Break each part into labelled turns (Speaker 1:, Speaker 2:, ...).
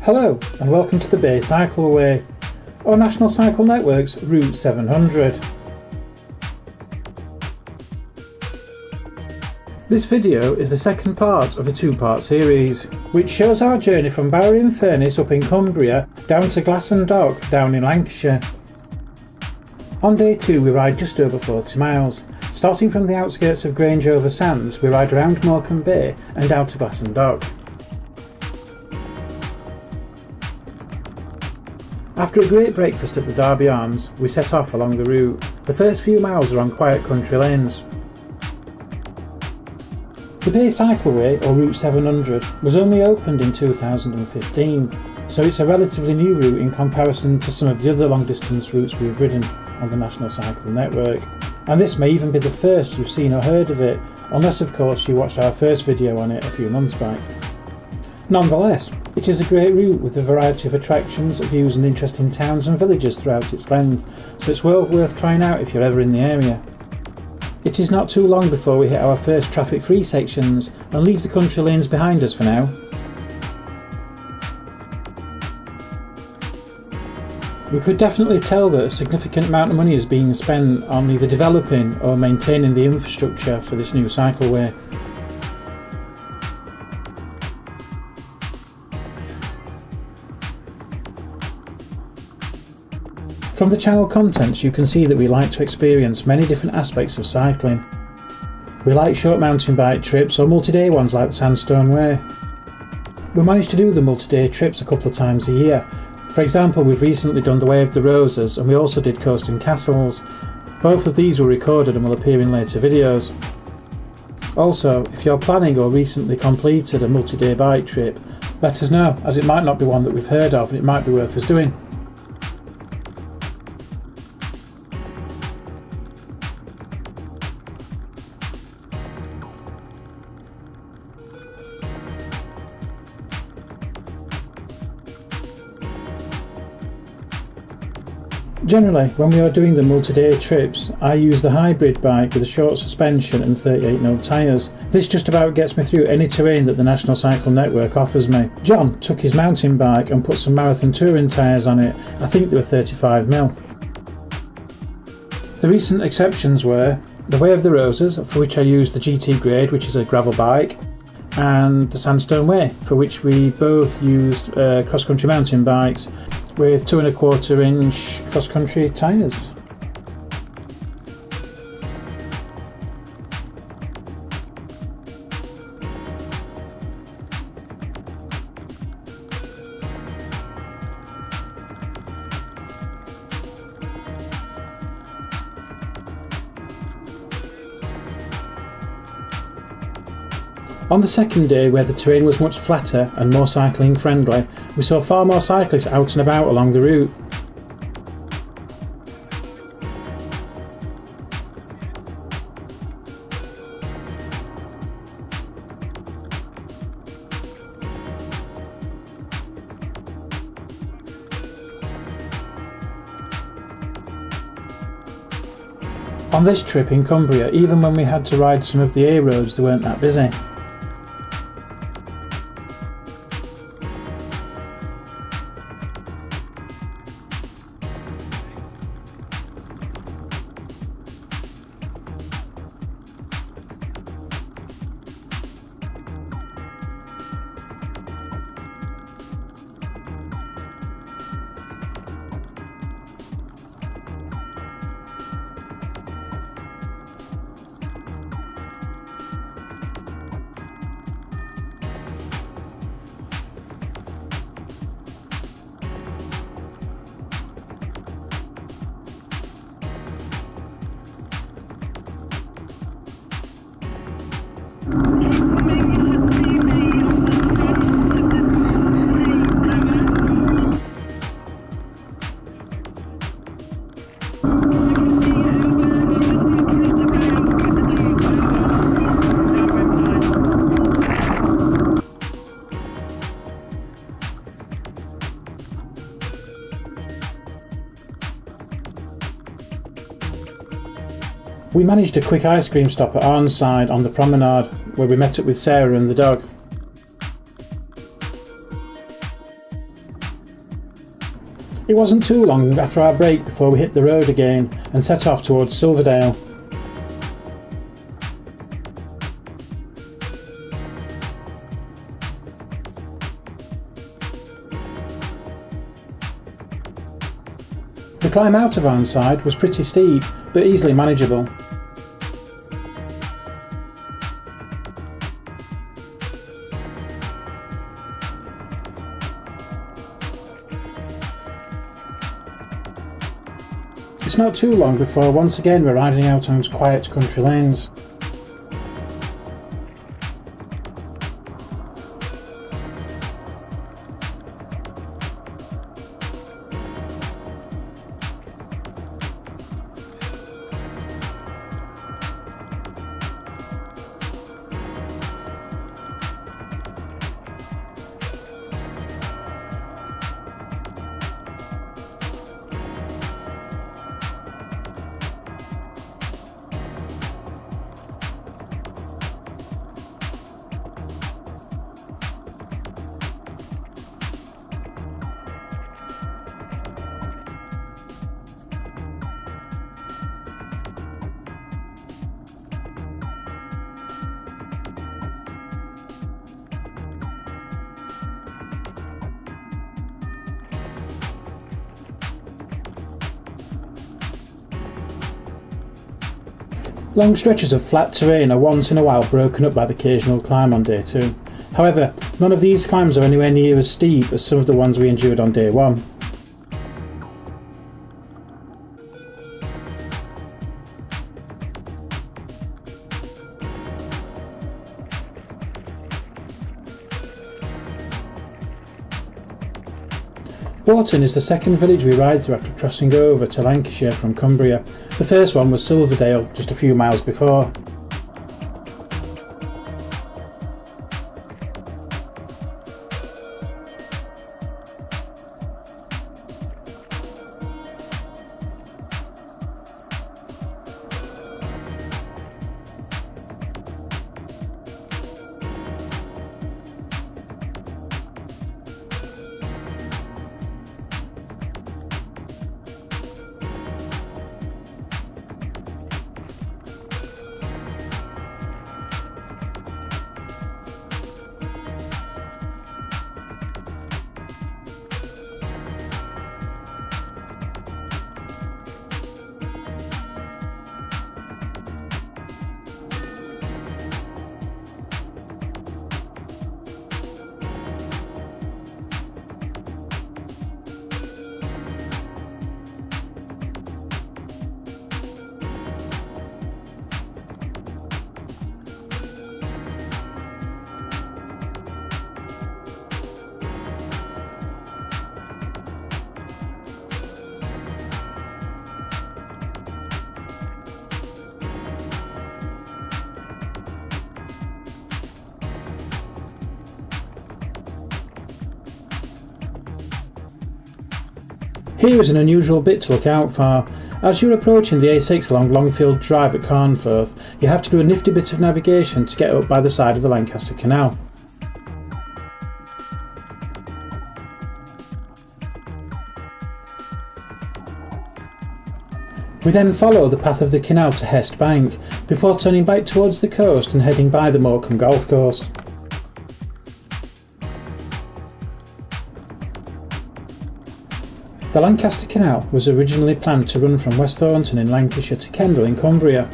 Speaker 1: Hello and welcome to the Bay Cycleway, or National Cycle Network's Route 700. This video is the second part of a two-part series, which shows our journey from Barrow-in-Furness up in Cumbria down to Glasson Dock down in Lancashire. On day 2 we ride just over 40 miles. Starting from the outskirts of Grange over Sands, we ride around Malkin Bay and down to Glasson Dock. After a great breakfast at the Derby Arms, we set off along the route. The first few miles are on quiet country lanes. The Bay Cycleway, or Route 700, was only opened in 2015, so it's a relatively new route in comparison to some of the other long distance routes we've ridden on the National Cycle Network. And this may even be the first you've seen or heard of it, unless of course you watched our first video on it a few months back. Nonetheless, it is a great route with a variety of attractions, views and interesting towns and villages throughout its length, so it's well worth trying out if you're ever in the area. It is not too long before we hit our first traffic-free sections and leave the country lanes behind us for now. We could definitely tell that a significant amount of money is being spent on either developing or maintaining the infrastructure for this new cycleway. From the channel contents you can see that we like to experience many different aspects of cycling. We like short mountain bike trips or multi-day ones like the Sandstone Way. We manage to do the multi-day trips a couple of times a year. For example, we've recently done the Way of the Roses and we also did Coasting Castles. Both of these were recorded and will appear in later videos. Also, if you're planning or recently completed a multi-day bike trip, let us know, as it might not be one that we've heard of and it might be worth us doing. Generally, when we are doing the multi-day trips, I use the hybrid bike with a short suspension and 38mm tyres. This just about gets me through any terrain that the National Cycle Network offers me. John took his mountain bike and put some marathon touring tyres on it. I think they were 35mm. The recent exceptions were the Way of the Roses, for which I used the GT Grade, which is a gravel bike, and the Sandstone Way, for which we both used cross-country mountain bikes with 2¼ inch cross-country tyres. On the second day, where the terrain was much flatter and more cycling friendly, we saw far more cyclists out and about along the route. On this trip in Cumbria, even when we had to ride some of the A roads, they weren't that busy. We managed a quick ice cream stop at Arnside on the promenade, where we met up with Sarah and the dog. It wasn't too long after our break before we hit the road again and set off towards Silverdale. The climb out of Ironside was pretty steep, but easily manageable. It's not too long before once again we're riding out on quiet country lanes. Long stretches of flat terrain are once in a while broken up by the occasional climb on day 2. However, none of these climbs are anywhere near as steep as some of the ones we endured on day 1. Walton is the second village we ride through after crossing over to Lancashire from Cumbria. The first one was Silverdale, just a few miles before. Here is an unusual bit to look out for. As you're approaching the A6 along Longfield Drive at Carnforth, you have to do a nifty bit of navigation to get up by the side of the Lancaster Canal. We then follow the path of the canal to Hest Bank, before turning back towards the coast and heading by the Markham golf course. The Lancaster Canal was originally planned to run from West Thornton in Lancashire to Kendal in Cumbria.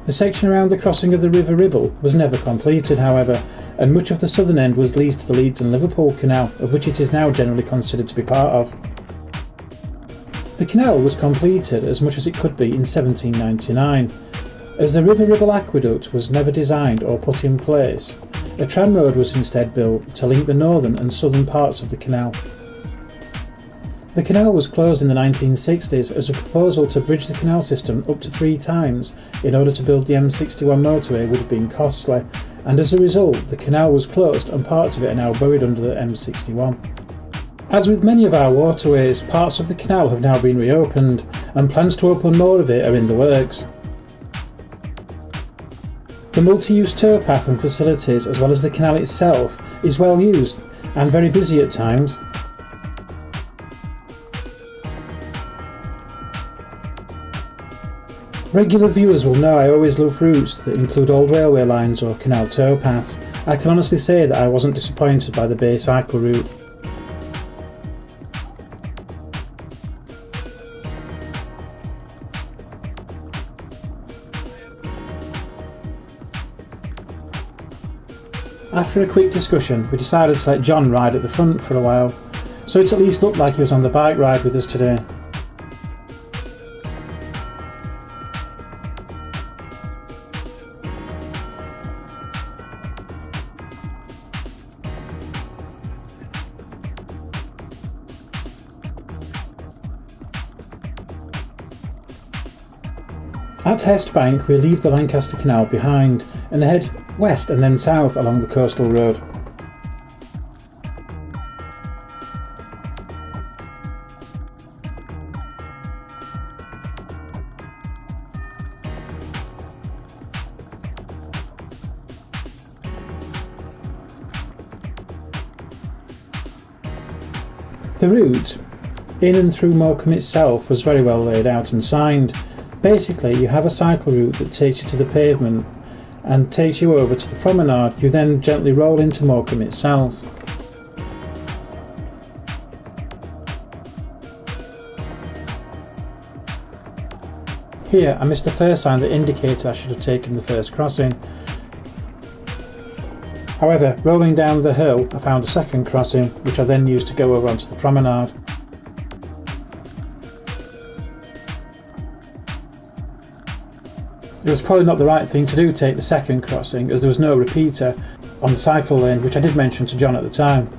Speaker 1: The section around the crossing of the River Ribble was never completed, however, and much of the southern end was leased to the Leeds and Liverpool Canal, of which it is now generally considered to be part of. The canal was completed as much as it could be in 1799. As the River Ribble Aqueduct was never designed or put in place, a tramroad was instead built to link the northern and southern parts of the canal. The canal was closed in the 1960s as a proposal to bridge the canal system up to 3 times in order to build the M61 motorway would have been costly, and as a result the canal was closed and parts of it are now buried under the M61. As with many of our waterways, parts of the canal have now been reopened, and plans to open more of it are in the works. The multi-use towpath and facilities, as well as the canal itself, is well used and very busy at times. Regular viewers will know I always love routes that include old railway lines or canal towpaths. I can honestly say that I wasn't disappointed by the Bay cycle route. After a quick discussion, we decided to let John ride at the front for a while, so it at least looked like he was on the bike ride with us today. At Hest Bank we leave the Lancaster Canal behind and head west and then south along the coastal road. The route in and through Markham itself was very well laid out and signed. Basically, you have a cycle route that takes you to the pavement and takes you over to the promenade. You then gently roll into Markham itself. Here I missed the first sign that indicated I should have taken the first crossing. However, rolling down the hill I found a second crossing, which I then used to go over onto the promenade. It was probably not the right thing to do, take the second crossing, as there was no repeater on the cycle lane, which I did mention to John at the time.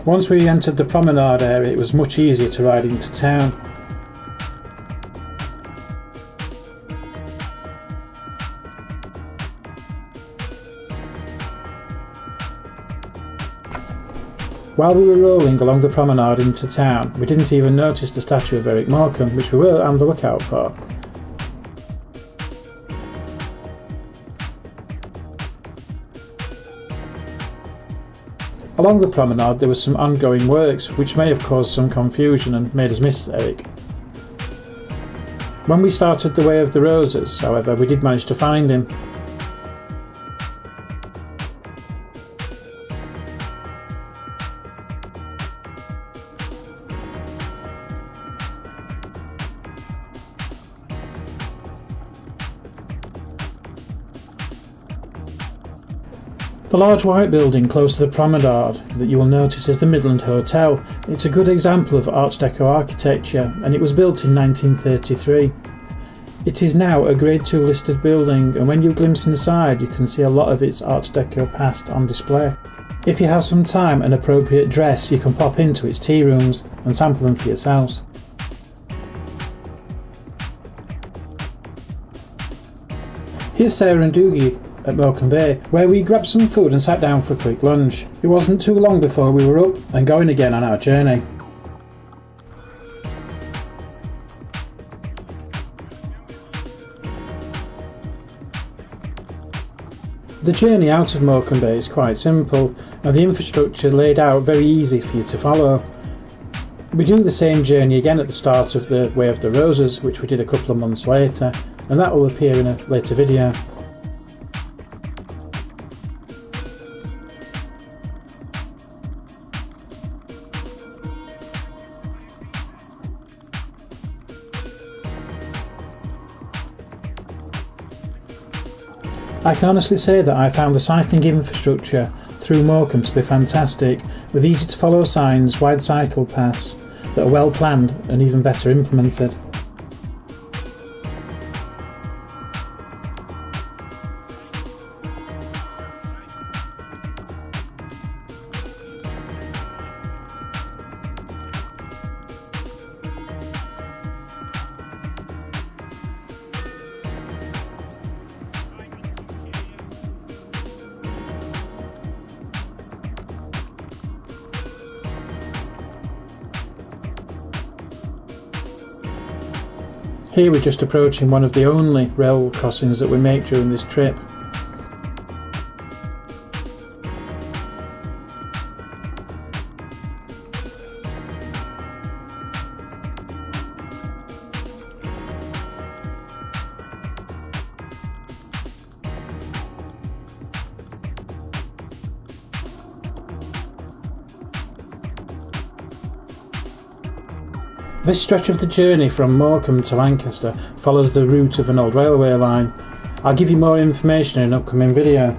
Speaker 1: Once we entered the promenade area, it was much easier to ride into town. While we were rolling along the promenade into town, we didn't even notice the statue of Eric Markham, which we were on the lookout for. Along the promenade there was some ongoing works, which may have caused some confusion and made us miss Eric. When we started the Way of the Roses, however, we did manage to find him. The large white building close to the promenade that you will notice is the Midland Hotel. It's a good example of Art Deco architecture, and it was built in 1933. It is now a Grade 2 listed building, and when you glimpse inside you can see a lot of its Art Deco past on display. If you have some time and appropriate dress, you can pop into its tea rooms and sample them for yourselves. Here's Sarah and Doogie at Malkin Bay, where we grabbed some food and sat down for a quick lunch. It wasn't too long before we were up and going again on our journey. The journey out of Malkin Bay is quite simple, and the infrastructure laid out very easy for you to follow. We do the same journey again at the start of the Way of the Roses, which we did a couple of months later, and that will appear in a later video. I can honestly say that I found the cycling infrastructure through Morecambe to be fantastic, with easy to follow signs, wide cycle paths that are well planned and even better implemented. Here we're just approaching one of the only rail crossings that we make during this trip. This stretch of the journey from Markham to Lancaster follows the route of an old railway line. I'll give you more information in an upcoming video.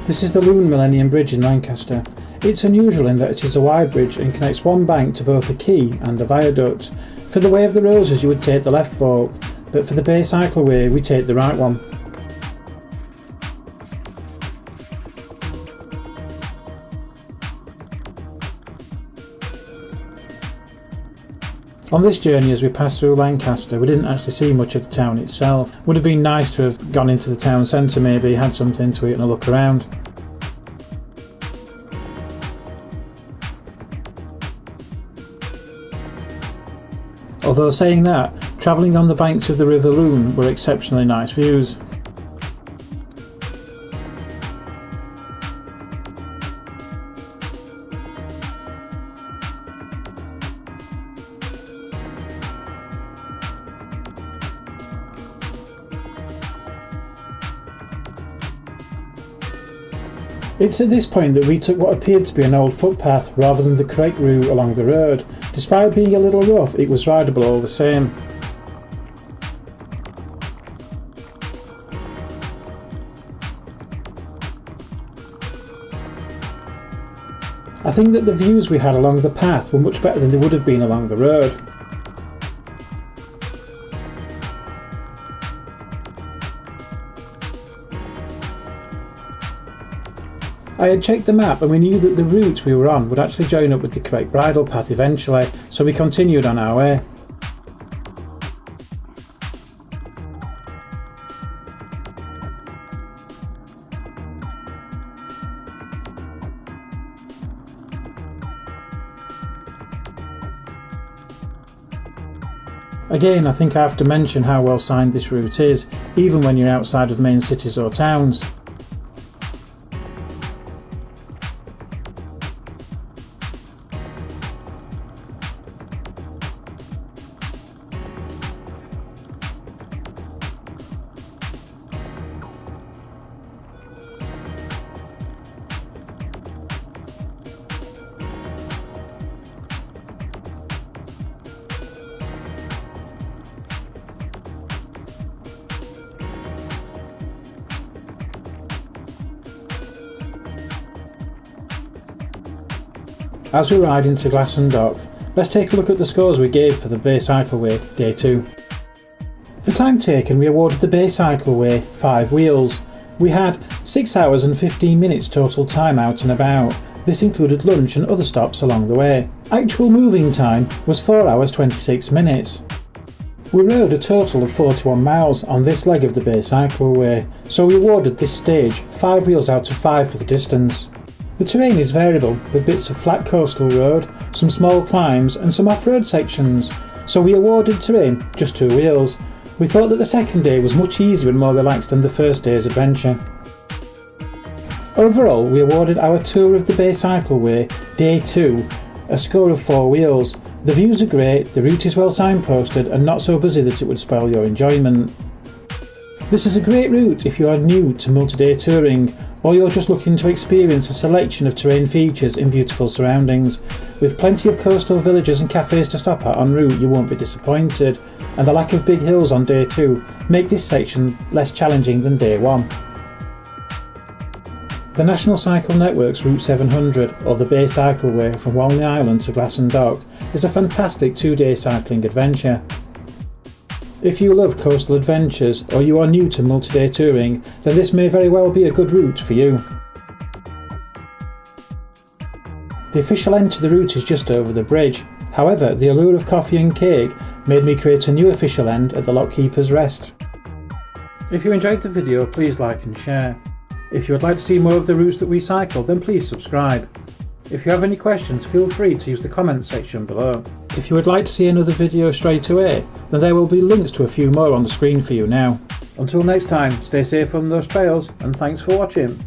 Speaker 1: This is the Lumen Millennium Bridge in Lancaster. It's unusual in that it is a wide bridge and connects one bank to both a quay and a viaduct. For the Way of the Roses you would take the left fork, but for the Bay Cycleway we take the right one. On this journey as we passed through Lancaster we didn't actually see much of the town itself. Would have been nice to have gone into the town centre maybe, had something to eat and a look around. Although saying that, travelling on the banks of the River Lumen were exceptionally nice views. It's at this point that we took what appeared to be an old footpath rather than the correct route along the road. Despite being a little rough, it was rideable all the same. I think that the views we had along the path were much better than they would have been along the road. I had checked the map and we knew that the route we were on would actually join up with the correct bridle path eventually, so we continued on our way. Again, I think I have to mention how well signed this route is, even when you're outside of main cities or towns. As we ride into Glasson Dock, let's take a look at the scores we gave for the Bay Cycleway Day 2. For time taken we awarded the Bay Cycleway 5 wheels. We had 6 hours and 15 minutes total time out and about. This included lunch and other stops along the way. Actual moving time was 4 hours 26 minutes. We rode a total of 41 miles on this leg of the Bay Cycleway, so we awarded this stage 5 wheels out of 5 for the distance. The terrain is variable, with bits of flat coastal road, some small climbs and some off-road sections, so we awarded terrain just 2 wheels. We thought that the second day was much easier and more relaxed than the first day's adventure. Overall, we awarded our tour of the Bay Cycleway Day 2 a score of 4 wheels. The views are great, the route is well signposted and not so busy that it would spoil your enjoyment. This is a great route if you are new to multi-day touring, or you're just looking to experience a selection of terrain features in beautiful surroundings. With plenty of coastal villages and cafes to stop at en route you won't be disappointed, and the lack of big hills on Day 2 make this section less challenging than Day 1. The National Cycle Network's Route 700, or the Bay Cycleway from Walney Island to Glasson Dock, is a fantastic 2-day cycling adventure. If you love coastal adventures or you are new to multi-day touring, then this may very well be a good route for you. The official end to the route is just over the bridge. However, the allure of coffee and cake made me create a new official end at the Lockkeeper's Rest. If you enjoyed the video, please like and share. If you would like to see more of the routes that we cycle, then please subscribe. If you have any questions, feel free to use the comments section below. If you would like to see another video straight away, then there will be links to a few more on the screen for you now. Until next time, stay safe on those trails and thanks for watching.